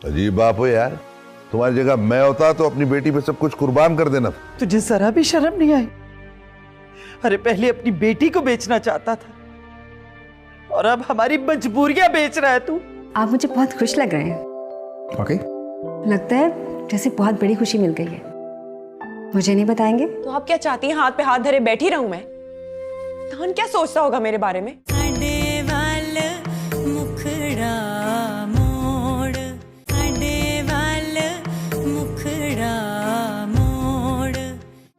अजीब बाप हो यार, तुम्हारी जगह मैं होता तो अपनी बेटी पे सब कुछ कुर्बान कर देना था। तुझे जरा भी शर्म नहीं आई? अरे पहले अपनी बेटी को बेचना चाहता था और अब हमारी मजबूरियां बेच रहा है तू। आप मुझे बहुत खुश लग रहे हैं। ओके। लगता है जैसे बहुत बड़ी खुशी मिल गई है। मुझे नहीं बताएंगे? तो आप क्या चाहती हैं, हाथ पे हाथ धरे बैठी रहूं मैं? धान क्या सोचता होगा मेरे बारे में?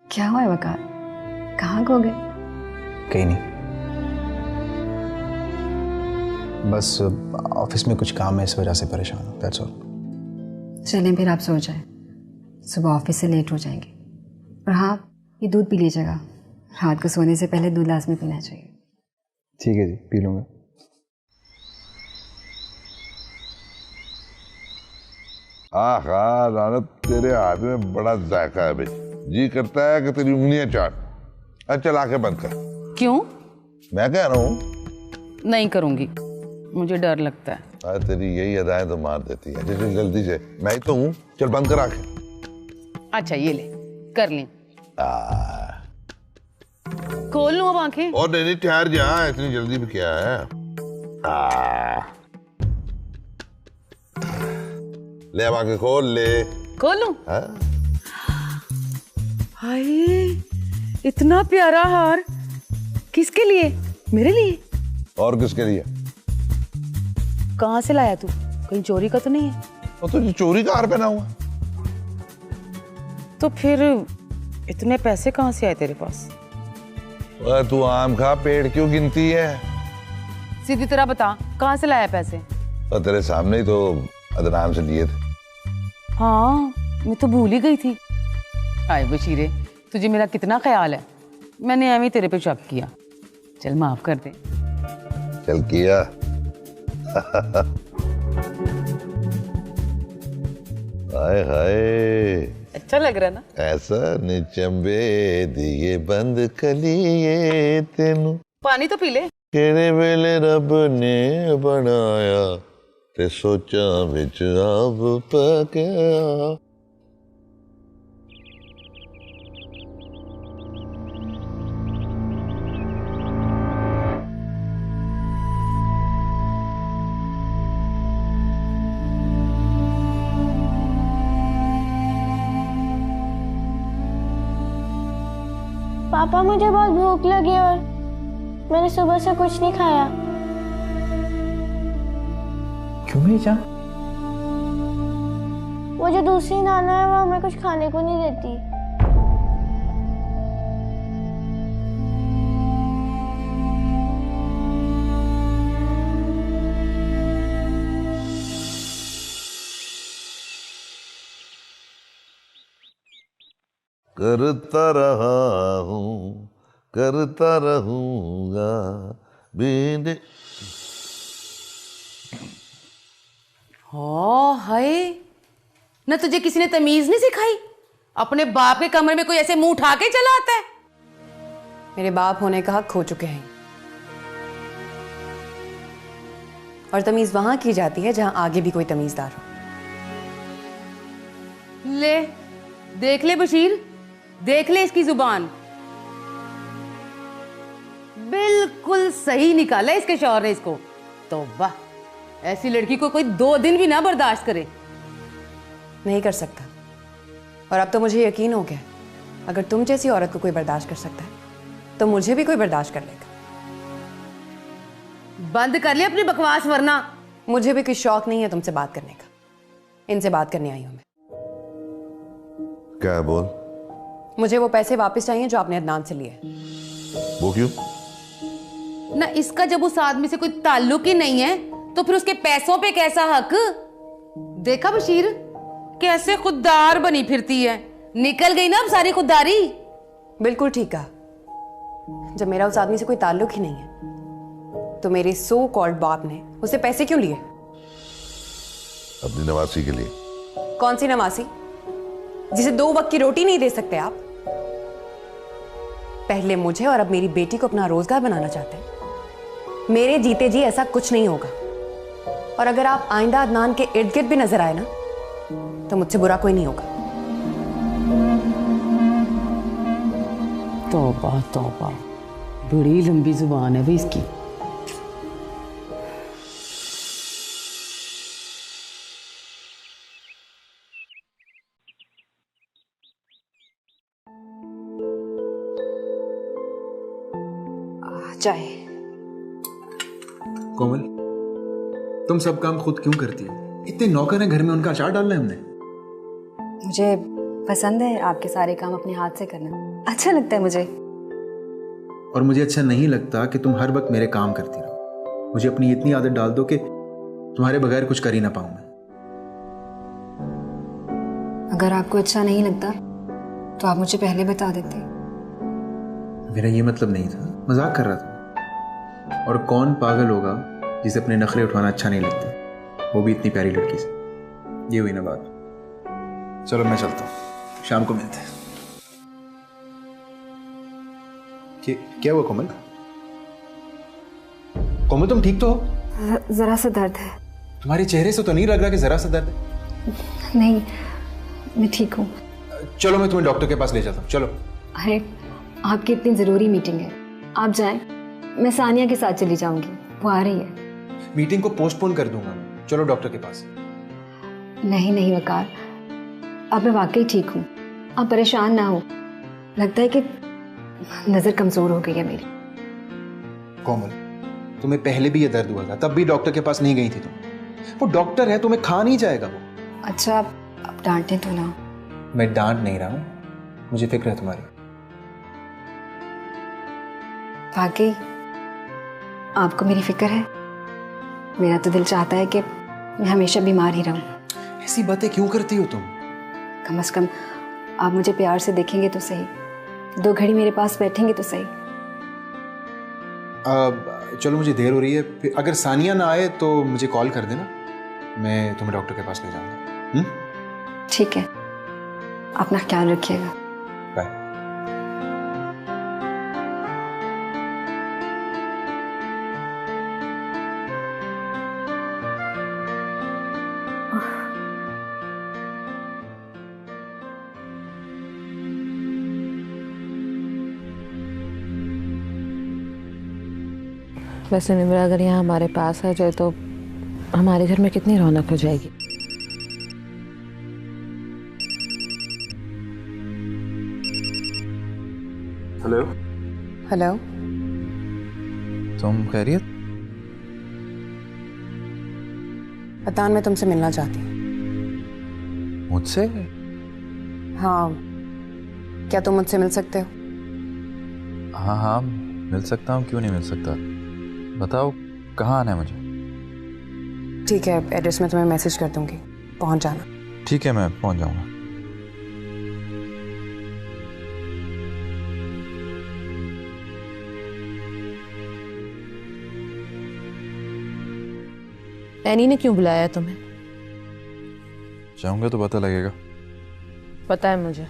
क्या हुआ है वकार? कहाँ खो गए? कहीं नहीं, बस ऑफिस में कुछ काम है, इस वजह से परेशान हूँ, दैट्स ऑल। चलें फिर आप सो जाएं, सुबह ऑफिस से लेट हो जाएंगे। और हाँ, ये दूध पी लीजिएगा, रात को सोने से पहले दूध लाजमी पीना चाहिए। ठीक है जी, पी लूँगा। हाँ रानत, तेरे हाथ में बड़ा जायका है भाई, जी करता है कि तेरी उंगलियां चाट। अच्छा आंखें बंद कर। क्यों? मैं कह रहा हूँ नहीं करूंगी, मुझे डर लगता है। अरे तेरी यही अदाएं तो मार देती है। चल जल्दी से, मैं ही तो हूँ, चल बंद कर आंखें। अच्छा ये ले, कर ली। खोल लूं अब आंखें? और नहीं ठहर जा, इतनी जल्दी भी क्या है। ले अब आंखें खोल ले। खोल लूं? हाय, इतना प्यारा हार किसके लिए? मेरे लिए? और किसके लिए? कहाँ से लाया तू? कहीं चोरी का तो नहीं है? और तुझे चोरी का हार पहना हुआ? तो फिर इतने पैसे कहाँ से आए तेरे पास? तू आम खा, पेड़ क्यों गिनती है? सीधी तरह बता, कहाँ से लाया पैसे? और तेरे सामने ही तो अदनान से लिए थे। हाँ, मैं तो भूल ही गई थी। आए बशीरे, तुझे मेरा कितना ख्याल है। मैंने एवं तेरे पे शक किया, चल माफ कर दे। चल किया। हाय हाय, अच्छा लग रहा ना? ऐसा निचंबे दिए बंद कलिए तेनू, पानी तो पी ले। केड़े वेले रब ने बनाया ते सोचा विच अब पकिया। पापा मुझे बहुत भूख लगी और मैंने सुबह से कुछ नहीं खाया। क्यों मेरी जान? वो जो दूसरी नाना है वो हमें कुछ खाने को नहीं देती। करता रहा हूँ, करता रहूंगा बिन। हाय, न तुझे किसी ने तमीज नहीं सिखाई? अपने बाप के कमरे में कोई ऐसे मुंह उठा के चला आता है? मेरे बाप होने का हक खो चुके हैं और तमीज वहां की जाती है जहां आगे भी कोई तमीजदार हो। ले देख ले बशीर, देख ले इसकी जुबान। बिल्कुल सही निकाला इसके शौहर ने इसको। तौबा, ऐसी लड़की को कोई 2 दिन भी ना बर्दाश्त करे। नहीं कर सकता, और अब तो मुझे यकीन हो गया, अगर तुम जैसी औरत को कोई बर्दाश्त कर सकता है तो मुझे भी कोई बर्दाश्त कर लेगा। बंद कर ले अपनी बकवास, वरना मुझे भी कोई शौक नहीं है तुमसे बात करने का। इनसे बात करने आई हूं मैं। क्या बोल? मुझे वो पैसे वापस चाहिए जो आपने अदनान से लिए। वो क्यों? ना इसका जब उस आदमी से कोई ताल्लुक ही नहीं है तो फिर उसके पैसों पे कैसा हक? देखा बशीर, कैसे खुददार बनी फिरती है। निकल गई ना अब सारी खुददारी। बिल्कुल ठीक कहा। जब मेरा उस आदमी से कोई ताल्लुक ही नहीं है तो मेरे सो कॉल्ड बाप ने उससे पैसे क्यों लिए? अपनी नवासी के लिए। कौन सी नवासी, जिसे 2 वक्त की रोटी नहीं दे सकते आप? पहले मुझे और अब मेरी बेटी को अपना रोजगार बनाना चाहते हैं। मेरे जीते जी ऐसा कुछ नहीं होगा। और अगर आप आइंदा अदनान के इर्द गिर्द भी नजर आए ना तो मुझसे बुरा कोई नहीं होगा। तौबा तौबा, बड़ी लंबी जुबान है भाई इसकी। चाय। कोमल, तुम सब काम खुद क्यों करती हो? इतने नौकर हैं घर में, उनका अचार डालना है हमने। मुझे पसंद है आपके सारे काम अपने हाथ से करना, अच्छा लगता है मुझे। और मुझे अच्छा नहीं लगता कि तुम हर वक्त मेरे काम करती रहो। मुझे अपनी इतनी आदत डाल दो कि तुम्हारे बगैर कुछ कर ही ना पाऊं मैं। अगर आपको अच्छा नहीं लगता तो आप मुझे पहले बता देते। मेरा ये मतलब नहीं था, मजाक कर रहा था। और कौन पागल होगा जिसे अपने नखरे उठाना अच्छा नहीं लगता, वो भी इतनी प्यारी लड़की से। ये हुई ना बात। चलो मैं चलता हूँ, शाम को मिलते हैं। क्या हुआ कोमल? कोमल तुम ठीक तो हो? जरा सा दर्द है। तुम्हारे चेहरे से तो नहीं लग रहा कि जरा सा दर्द है। नहीं, मैं ठीक हूँ। चलो मैं तुम्हें डॉक्टर के पास ले जाता हूँ, चलो। अरे आपकी इतनी ज़रूरी मीटिंग है, आप जाएं, मैं सानिया के साथ चली जाऊंगी, वो आ रही है। मीटिंग को पोस्टपोन कर दूंगा मैं, चलो डॉक्टर के पास। नहीं नहीं वकार, अब मैं वाकई ठीक हूँ, आप परेशान ना हो। लगता है कि नज़र कमज़ोर हो गई है मेरी। कोमल, तुम्हें पहले भी ये दर्द हुआ था, तब भी डॉक्टर के पास नहीं गई थी तुम। वो डॉक्टर है, तुम्हें खा नहीं जाएगा वो। अच्छा आप डांटें तो ना। मैं डांट नहीं रहा हूँ, मुझे फिक्र है तुम्हारी। वाकई आपको मेरी फिक्र है? मेरा तो दिल चाहता है कि मैं हमेशा बीमार ही रहूं। ऐसी बातें क्यों करती हो तुम? कम से कम आप मुझे प्यार से देखेंगे तो सही, 2 घड़ी मेरे पास बैठेंगे तो सही। चलो मुझे देर हो रही है, फिर अगर सानिया ना आए तो मुझे कॉल कर देना, मैं तुम्हें डॉक्टर के पास ले जाऊंगा। ठीक है, अपना ख्याल रखिएगा। बाय। वैसे निम्रा अगर यहाँ हमारे पास आ जाए तो हमारे घर में कितनी रौनक हो जाएगी। हेलो। हेलो, तुम खैरियत? अदनान मैं तुमसे मिलना चाहती हूँ। मुझसे? हाँ, क्या तुम मुझसे मिल सकते हो? हाँ हाँ मिल सकता हूँ, क्यों नहीं मिल सकता। बताओ कहाँ आना है मुझे? ठीक है, एड्रेस मैं तुम्हें मैसेज कर दूंगी, पहुंच जाना। ठीक है, मैं पहुंच जाऊंगा। एनी ने क्यों बुलाया तुम्हें? जाऊंगा तो पता लगेगा। पता है मुझे,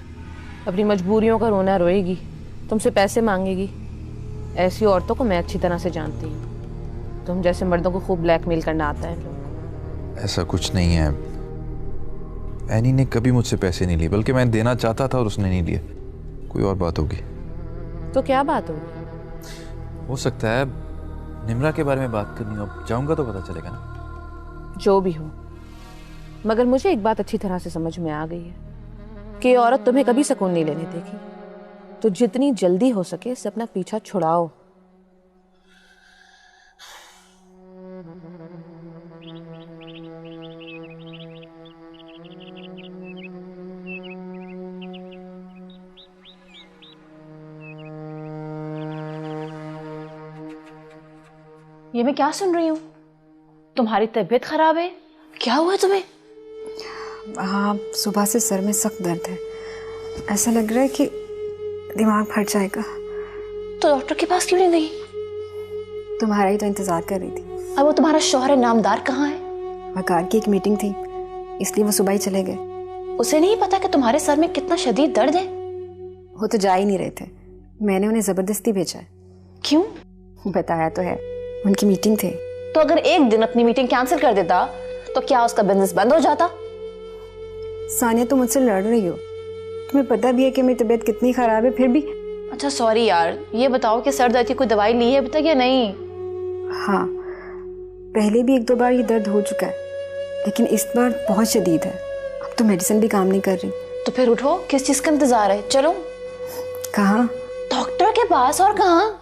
अपनी मजबूरियों का रोना रोएगी, तुमसे पैसे मांगेगी। ऐसी औरतों को मैं अच्छी तरह से जानती हूँ। तुम जैसे मर्दों को खूब ब्लैकमेल करना आता है लोग। ऐसा कुछ नहीं है, एनी ने कभी मुझसे पैसे नहीं लिए, बल्कि मैं देना चाहता था और उसने नहीं लिए। कोई और बात होगी। तो क्या बात होगी? हो सकता है निम्रा के बारे में बात करनी हो। जाऊंगा तो पता चलेगा ना। जो भी हो, मगर मुझे एक बात अच्छी तरह से समझ में आ गई है कि ये औरत तुम्हें कभी सुकून नहीं लेने देगी। तो जितनी जल्दी हो सके इससे अपना पीछा छुड़ाओ। ये मैं क्या सुन रही हूँ? तुम्हारी तबीयत खराब है? क्या हुआ तुम्हें? हाँ, सुबह से सर में सख्त दर्द है, ऐसा लग रहा है कि दिमाग फट जाएगा। तो डॉक्टर के पास क्यों नहीं गई? तुम्हारा ही तो इंतजार कर रही थी। अब वो तुम्हारा शौहर नामदार कहाँ है? वकार की एक मीटिंग थी, इसलिए वो सुबह ही चले गए। उसे नहीं पता कि तुम्हारे सर में कितना शदीद दर्द है? वो तो जा ही नहीं रहे थे, मैंने उन्हें जबरदस्ती भेजा है। क्यों? बताया तो है, उनकी मीटिंग थी, तो अगर एक दिन अपनी मीटिंग कैंसिल कर देता तो क्या उसका बिजनेस बंद हो जाता? सानिया, तुम मुझसे लड़ रही हो। तुम्हें पता भी है कि मेरी तबीयत कितनी खराब है, फिर भी। अच्छा सॉरी यार, ये बताओ कि सर दर्द की कोई दवाई ली है अभी तक या नहीं? हाँ, पहले भी 1-2 बार ये दर्द हो चुका है, लेकिन इस बार बहुत शदीद है। अब तो मेडिसिन भी काम नहीं कर रही। तो फिर उठो, किस चीज का इंतजार है? चलो। कहाँ? डॉक्टर के पास। और कहाँ?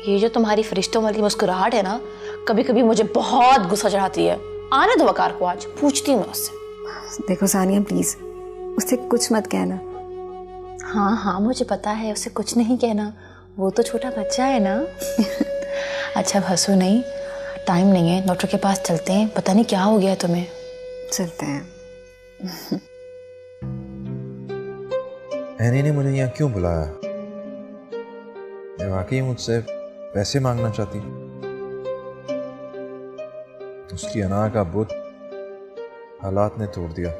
ये जो तुम्हारी फरिश्तों वाली मुस्कुराहट है ना, कभी कभी मुझे बहुत गुस्सा चढ़ाती है। आने दो वकार को, आज पूछती हूँ मैं उससे। देखो सानिया, प्लीज उससे कुछ मत कहना। हाँ हाँ मुझे पता है, उसे कुछ नहीं कहना, वो तो छोटा बच्चा है ना। अच्छा हंसो नहीं, टाइम नहीं है, डॉक्टर के पास चलते हैं। पता नहीं क्या हो गया है तुम्हें। चलते हैं। एनी ने मुझे यहाँ क्यों बुलाया? ये वाकई मुझसे पैसे मांगना चाहती? उसकी अना का बुत हालात ने तोड़ दिया।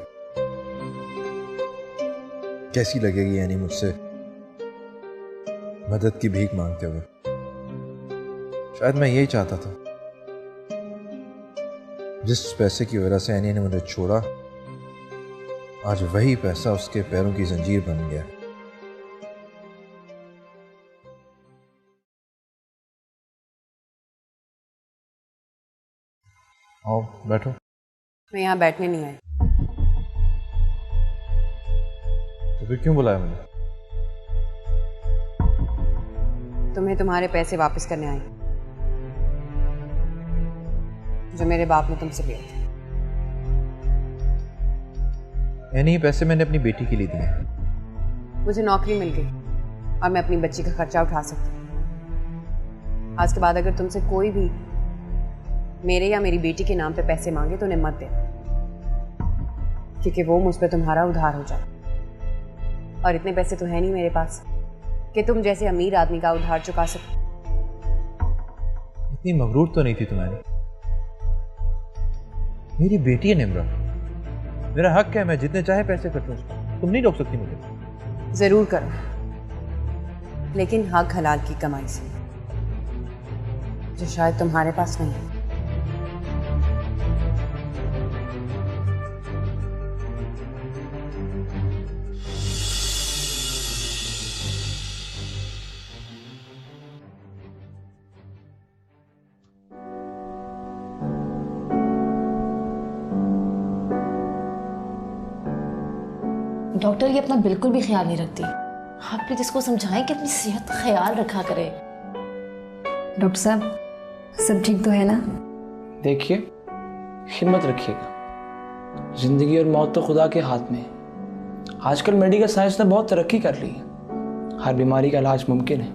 कैसी लगेगी एनी मुझसे मदद की भीख मांगते हुए? शायद मैं यही चाहता था। जिस पैसे की वजह से एनी ने मुझे छोड़ा, आज वही पैसा उसके पैरों की जंजीर बन गया। आओ बैठो। मैं यहाँ बैठने नहीं आई। तो फिर क्यों बुलाया मुझे? तुम्हें तुम्हारे पैसे वापस करने आई, जो मेरे बाप ने तुमसे लिए थे। यानी ये पैसे मैंने अपनी बेटी के लिए दिए। मुझे नौकरी मिल गई और मैं अपनी बच्ची का खर्चा उठा सकती हूँ। आज के बाद अगर तुमसे कोई भी मेरे या मेरी बेटी के नाम पे पैसे मांगे तो उन्हें मत दे, क्योंकि वो मुझ पे तुम्हारा उधार हो जाए। और इतने पैसे तो है नहीं मेरे पास कि तुम जैसे अमीर आदमी का उधार चुका सको। इतनी मगरूर तो नहीं थी तुम्हारी। मेरी बेटी है निम्रा, मेरा हक है, मैं जितने चाहे पैसे खर्चूं, तुम नहीं रोक सकती मुझे। जरूर करो, लेकिन हक हलाल की कमाई से, जो शायद तुम्हारे पास नहीं है। डॉक्टर ये अपना बिल्कुल भी ख्याल नहीं रखती। आप प्लीज इसको समझाएं कि अपनी सेहत का ख्याल रखा करे। डॉक्टर साहब, सब ठीक तो है ना? देखिए, हिम्मत रखिएगा। जिंदगी और मौत तो खुदा के हाथ में है। आजकल मेडिकल साइंस ने बहुत तरक्की कर ली है। हर बीमारी का इलाज मुमकिन है।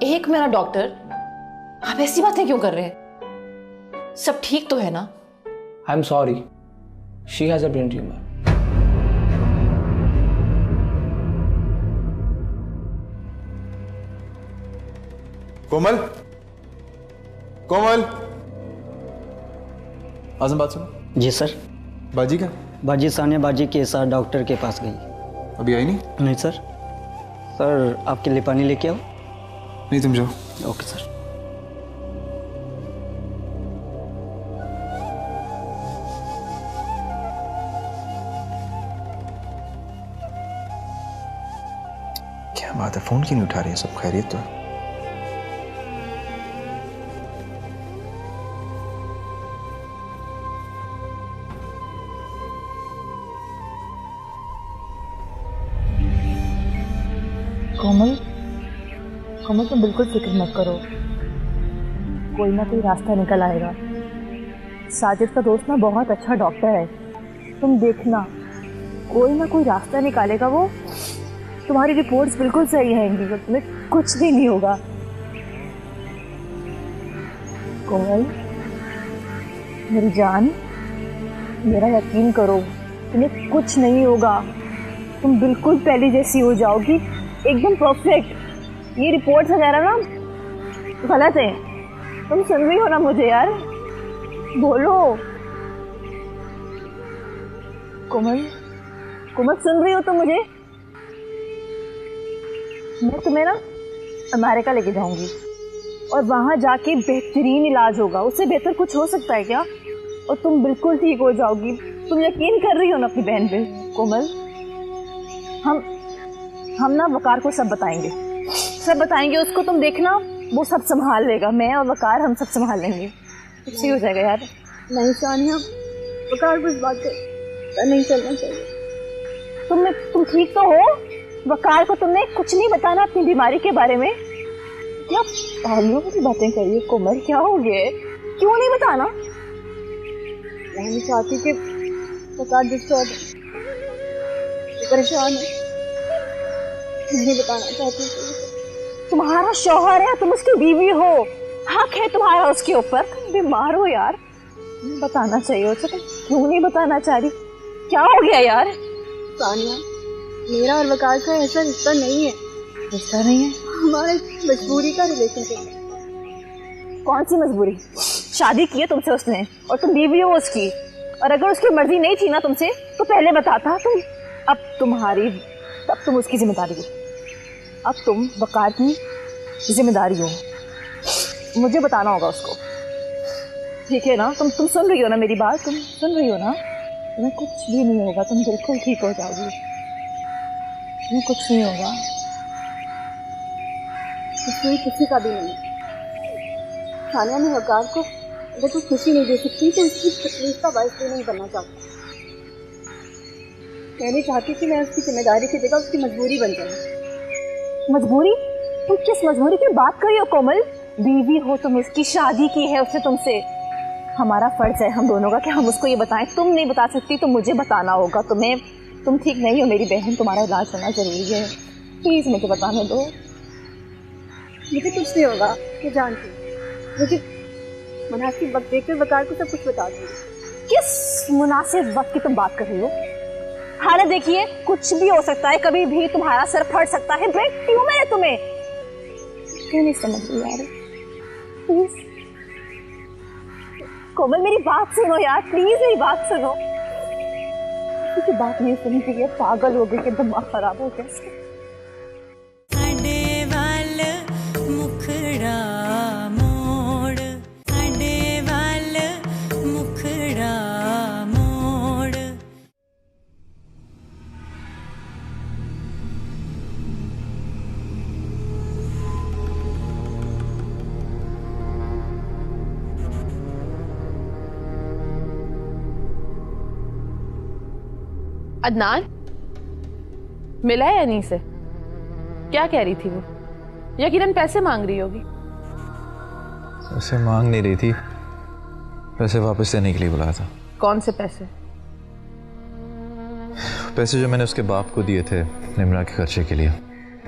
एक मिनट डॉक्टर, आप ऐसी बातें क्यों कर रहे हैं? सब ठीक तो है ना? I am sorry, she has a brain tumour. Komal, Komal, Azam बात सुनो। जी सर। बाजी का? बाजी सानिया बाजी के साथ डॉक्टर के पास गई। अभी आई नहीं? नहीं सर। सर आपके लिए पानी लेके आओ? नहीं, तुम जाओ। Okay sir. क्या बात है, फोन क्यों नहीं उठा रही है? सब खैरियत तो है? कोमल, कोमल तुम बिल्कुल फिक्र मत करो, कोई ना कोई रास्ता निकल आएगा। साजिद का दोस्त ना बहुत अच्छा डॉक्टर है, तुम देखना कोई ना कोई रास्ता निकालेगा वो। तुम्हारी रिपोर्ट्स बिल्कुल सही आएंगी, तुम्हें कुछ भी नहीं होगा। कोमल मेरी जान, मेरा यकीन करो, तुम्हें कुछ नहीं होगा। तुम बिल्कुल पहले जैसी हो जाओगी, एकदम परफेक्ट। ये रिपोर्ट्स वगैरह ना गलत है। तुम सुन रही हो ना मुझे यार? बोलो कोमल, कोमल सुन रही हो तो मुझे? मैं तुम्हें ना अमेरिका लेके जाऊंगी। और वहाँ जाके बेहतरीन इलाज होगा। उससे बेहतर कुछ हो सकता है क्या? और तुम बिल्कुल ठीक हो जाओगी। तुम यकीन कर रही हो ना अपनी बहन पे? कोमल, हम ना वकार को सब बताएंगे उसको। तुम देखना, वो सब संभाल लेगा। मैं और वकार हम सब संभाल लेंगे। कुछ ही हो जाएगा यार। नहीं सानिया, वकार को इस बात पे नहीं चलना चाहिए। तुम ठीक तो हो? वकार को तुमने कुछ नहीं बताना अपनी बीमारी के बारे में? क्या पहलुओं की बातें करिए कोमल, क्या हो गया? क्यों नहीं बताना? मैं नहीं चाहती कि वकार डिस्टर्ब परेशान है, नहीं बताना चाहती। तुम्हारा शौहर है, तुम उसकी बीवी हो, हक है तुम्हारा उसके ऊपर। तुम बीमार हो यार, बताना चाहिए उसे। तुम क्यों नहीं बताना चाह रही? क्या हो गया यार? सानिया, मेरा और वकार का ऐसा रिश्ता नहीं है। रिश्ता नहीं है? हमारा मजबूरी का रिलेशनशिप। कौन सी मजबूरी? शादी की है तुमसे उसने और तुम बीवी हो उसकी। और अगर उसकी मर्जी नहीं थी ना तुमसे तो पहले बताता तुम। अब तुम उसकी जिम्मेदारी हो। अब तुम वकार की जिम्मेदारी हो। मुझे बताना होगा उसको, ठीक है ना? तुम सुन रही हो ना मेरी बात? तुम सुन रही हो ना? तुम्हें कुछ भी नहीं होगा, तुम बिल्कुल ठीक हो जाओगी। तुम्हें कुछ नहीं होगा। इसमें किसी का भी नहीं। सानिया, मैं वकार को अगर कोई खुशी नहीं दे सकती तो उसकी तकलीफ का बायस नहीं बनना चाहती। मैं नहीं चाहती कि मैं उसकी जिम्मेदारी की जगह उसकी मजबूरी बन जाऊँ। मजबूरी? तुम किस मजबूरी की बात कर रही हो कोमल? बीवी हो तुम उसकी, शादी की है उसने तुमसे। हमारा फर्ज है हम दोनों का कि हम उसको ये बताएं। तुम नहीं बता सकती तो मुझे बताना होगा तुम्हें। तुम ठीक नहीं हो मेरी बहन, तुम्हारा इलाज होना जरूरी है। प्लीज मुझे बताने दो। मुझे कुछ नहीं होगा, मैं जानती हूँ। मुझे मुनासिब वक्त देखकर वकार को सब कुछ बता दूँगी। किस मुनासिब वक्त की तुम बात कर रही हो? हालत देखिए, कुछ भी हो सकता है, कभी भी तुम्हारा सर फट सकता है। ब्रेन ट्यूमर है तुम्हें। क्यों नहीं समझ रही यार? प्लीज कोमल मेरी बात सुनो यार, प्लीज मेरी बात सुनो। किसी की बात नहीं सुनी थी, ये पागल हो गई कि दिमाग खराब हो गया। अदनान मिला है अनी से? क्या कह रही थी वो? यकीनन पैसे मांग रही होगी। पैसे मांग नहीं रही थी, पैसे वापस देने के लिए बुलाया था। कौन से पैसे? पैसे जो मैंने उसके बाप को दिए थे निम्रा के खर्चे के लिए,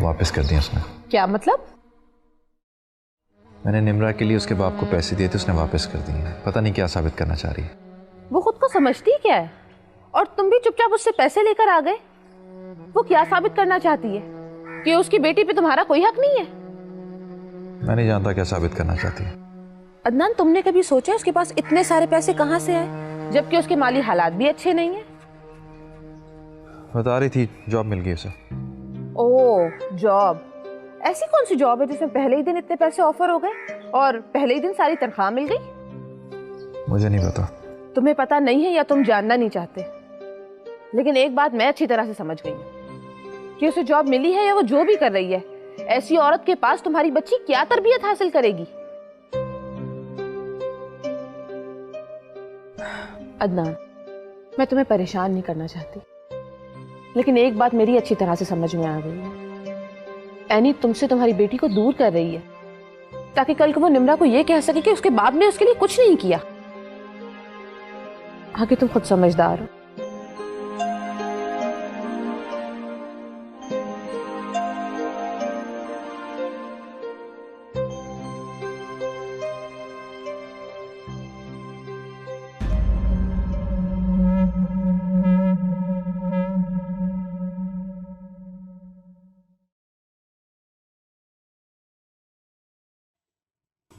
वापस कर दिए उसने। क्या मतलब? मैंने निम्रा के लिए उसके बाप को पैसे दिए थे, उसने वापस कर दिए। पता नहीं क्या साबित करना चाह रही है। वो खुद को समझती क्या है? और तुम भी चुपचाप उससे पैसे लेकर आ गए। वो क्या साबित करना चाहती है? कि उसकी बेटी पे तुम्हारा कोई हक नहीं है? मैं नहीं जानता क्या साबित करना चाहती है। अदनान, तुमने कभी सोचा उसके पास इतने सारे पैसे कहां से आए, जबकि उसके माली हालात भी अच्छे नहीं है? बता रही थी जॉब मिल गई उसे। ओह, जॉब? ऐसी कौन सी जॉब है जिसमें पहले ही दिन इतने पैसे ऑफर हो गए और पहले ही दिन सारी तनख्वाह मिल गई? मुझे नहीं पता। तुम्हें पता नहीं है या तुम जानना नहीं चाहते? लेकिन एक बात मैं अच्छी तरह से समझ गई हूं कि उसे जॉब मिली है या वो जो भी कर रही है, ऐसी औरत के पास तुम्हारी बच्ची क्या तरबियत हासिल करेगी? अदनान, मैं तुम्हें परेशान नहीं करना चाहती, लेकिन एक बात मेरी अच्छी तरह से समझ में आ गई है। एनी तुमसे तुम्हारी बेटी को दूर कर रही है ताकि कल को वो निम्रा को यह कह सके कि उसके बाप ने उसके लिए कुछ नहीं किया। आगे तुम खुद समझदार हो।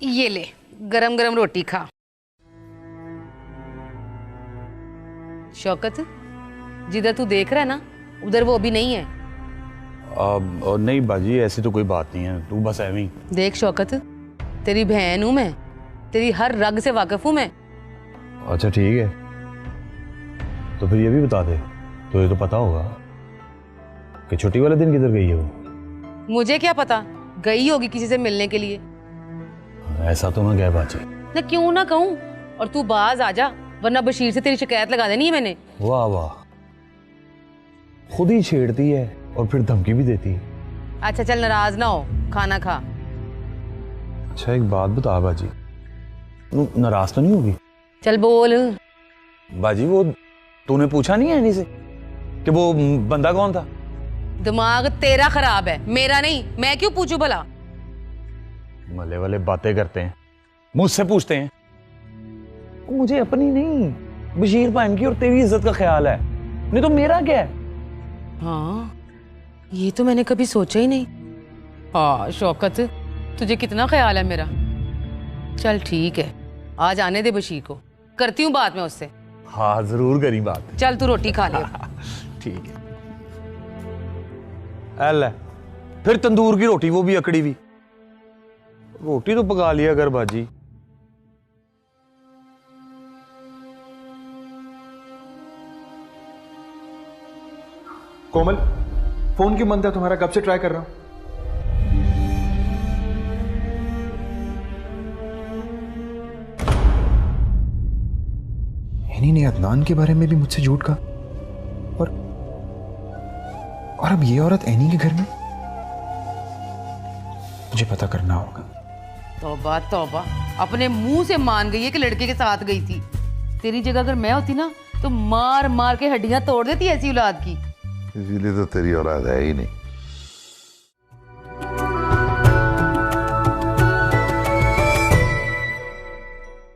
ये ले, गरम गरम रोटी खा। शौकत, जिधर तू देख रहा है ना, उधर वो अभी नहीं है। और नहीं बाजी, ऐसी तो कोई बात नहीं है, तू बस ऐਵੇਂ ही। देख शौकत, तेरी बहन हूं मैं, तेरी हर रग से वाकिफ हूं मैं। अच्छा ठीक है, तो फिर ये भी बता दे, तो ये तो पता होगा कि छुट्टी वाले दिन किधर गई है वो। मुझे क्या पता, गई होगी किसी से मिलने के लिए। ऐसा तो ना कह बाजी। ना क्यों ना कहूं, और तू बाज आ जा, वरना बशीर से तेरी शिकायत लगा देनी है मैंने। वाह वाह, खुद ही छेड़ती है और फिर धमकी भी देती है। अच्छा चल नाराज ना हो, खाना खा। अच्छा एक बात बता बाजी, तू नाराज तो नहीं होगी? चल बोल। बाजी वो तूने पूछा नहीं है से कि वो बंदा कौन था? दिमाग तेरा खराब है, मेरा नहीं। मैं क्यों पूछूं भला? मले वाले बातें करते हैं, मुझसे पूछते हैं। मुझे अपनी नहीं, बशीर भाई की और तेरी इज्जत का ख्याल है, नहीं तो मेरा क्या है? हाँ ये तो मैंने कभी सोचा ही नहीं। हाँ शौकत, तुझे कितना ख्याल है मेरा। चल ठीक है, आज आने दे बशीर को, करती हूँ बात में उससे। हाँ जरूर करी बात। चल तू रोटी खा ले। ठीक है। ले फिर तंदूर की रोटी, वो भी अकड़ी हुई। रोटी तो पका लिया कर बाजी। कोमल, फोन क्यों बंद है तुम्हारा? कब से ट्राई कर रहा हूं। एनी ने अदनान के बारे में भी मुझसे झूठ कहा, और अब ये औरत एनी के घर में। मुझे पता करना होगा। तौबा तौबा, अपने मुंह से मान गई है कि लड़के के साथ गई थी। तेरी जगह अगर मैं होती ना तो मार मार के हड्डियां तोड़ देती ऐसी औलाद की। इसीलिए तो तेरी औलाद है ही नहीं।